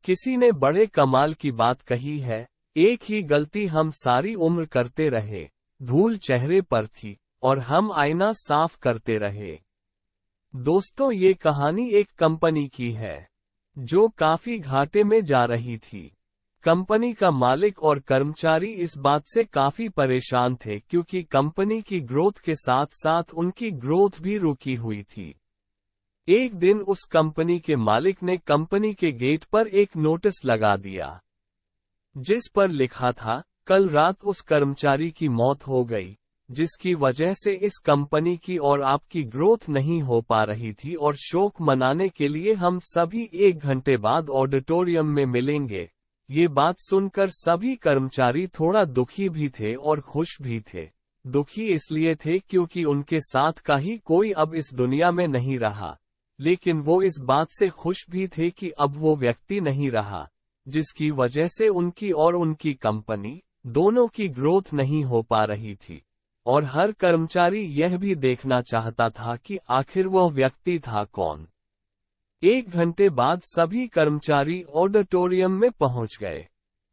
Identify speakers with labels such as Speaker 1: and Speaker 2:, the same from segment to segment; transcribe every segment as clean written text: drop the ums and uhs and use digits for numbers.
Speaker 1: किसी ने बड़े कमाल की बात कही है, एक ही गलती हम सारी उम्र करते रहे, धूल चेहरे पर थी और हम आईना साफ करते रहे। दोस्तों, ये कहानी एक कंपनी की है जो काफी घाटे में जा रही थी। कंपनी का मालिक और कर्मचारी इस बात से काफी परेशान थे क्योंकि कंपनी की ग्रोथ के साथ साथ उनकी ग्रोथ भी रुकी हुई थी। एक दिन उस कंपनी के मालिक ने कंपनी के गेट पर एक नोटिस लगा दिया, जिस पर लिखा था, कल रात उस कर्मचारी की मौत हो गई, जिसकी वजह से इस कंपनी की और आपकी ग्रोथ नहीं हो पा रही थी और शोक मनाने के लिए हम सभी 1 घंटे बाद ऑडिटोरियम में मिलेंगे। ये बात सुनकर सभी कर्मचारी थोड़ा दुखी भी थे और खुश भी थे। दुखी इसलिए थे क्योंकि उनके साथ का ही कोई अब इस दुनिया में नहीं रहा, लेकिन वो इस बात से खुश भी थे कि अब वो व्यक्ति नहीं रहा, जिसकी वजह से उनकी और उनकी कंपनी दोनों की ग्रोथ नहीं हो पा रही थी। और हर कर्मचारी यह भी देखना चाहता था कि आखिर वह व्यक्ति था कौन। 1 घंटे बाद सभी कर्मचारी ऑडिटोरियम में पहुंच गए।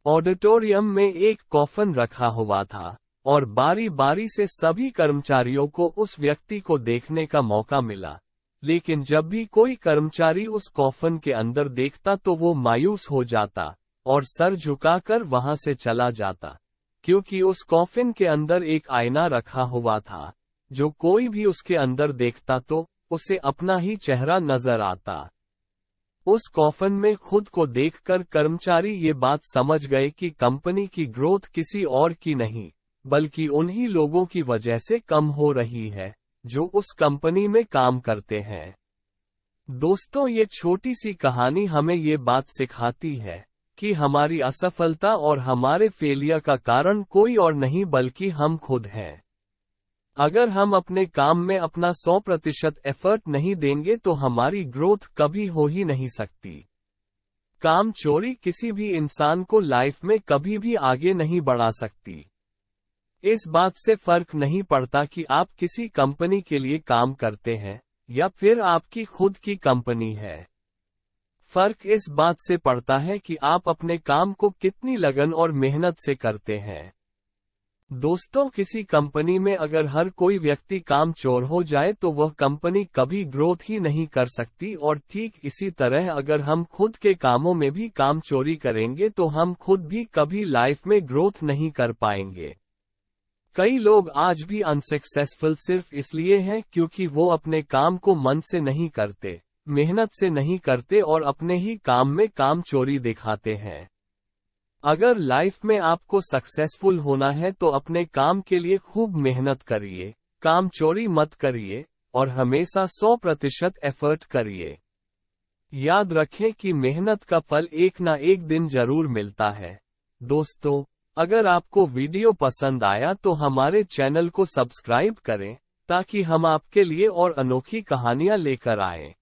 Speaker 1: ऑडिटोरियम में एक कॉफन रखा हुआ था और बारी बारी से सभी कर्मचारियों को उस व्यक्ति को देखने का मौका मिला, लेकिन जब भी कोई कर्मचारी उस कॉफन के अंदर देखता तो वो मायूस हो जाता और सर झुकाकर वहां से चला जाता, क्योंकि उस कॉफिन के अंदर एक आईना रखा हुआ था, जो कोई भी उसके अंदर देखता तो उसे अपना ही चेहरा नजर आता। उस कॉफिन में खुद को देखकर कर्मचारी ये बात समझ गए कि कंपनी की ग्रोथ किसी और की नहीं, बल्कि उन्हीं लोगों की वजह से कम हो रही है जो उस कंपनी में काम करते हैं। दोस्तों, ये छोटी सी कहानी हमें ये बात सिखाती है कि हमारी असफलता और हमारे फेलियर का कारण कोई और नहीं बल्कि हम खुद हैं। अगर हम अपने काम में अपना 100% एफर्ट नहीं देंगे तो हमारी ग्रोथ कभी हो ही नहीं सकती। काम चोरी किसी भी इंसान को लाइफ में कभी भी आगे नहीं बढ़ा सकती। इस बात से फर्क नहीं पड़ता कि आप किसी कंपनी के लिए काम करते हैं या फिर आपकी खुद की कंपनी है। फर्क इस बात से पड़ता है कि आप अपने काम को कितनी लगन और मेहनत से करते हैं। दोस्तों, किसी कंपनी में अगर हर कोई व्यक्ति काम चोर हो जाए तो वह कंपनी कभी ग्रोथ ही नहीं कर सकती, और ठीक इसी तरह अगर हम खुद के कामों में भी काम चोरी करेंगे तो हम खुद भी कभी लाइफ में ग्रोथ नहीं कर पाएंगे। कई लोग आज भी अनसक्सेसफुल सिर्फ इसलिए हैं क्योंकि वो अपने काम को मन से नहीं करते, मेहनत से नहीं करते और अपने ही काम में काम चोरी दिखाते हैं। अगर लाइफ में आपको सक्सेसफुल होना है तो अपने काम के लिए खूब मेहनत करिए, काम चोरी मत करिए और हमेशा 100% एफर्ट करिए। याद रखें कि मेहनत का फल एक ना एक दिन जरूर मिलता है। दोस्तों, अगर आपको वीडियो पसंद आया तो हमारे चैनल को सब्सक्राइब करें ताकि हम आपके लिए और अनोखी कहानियां लेकर आएं।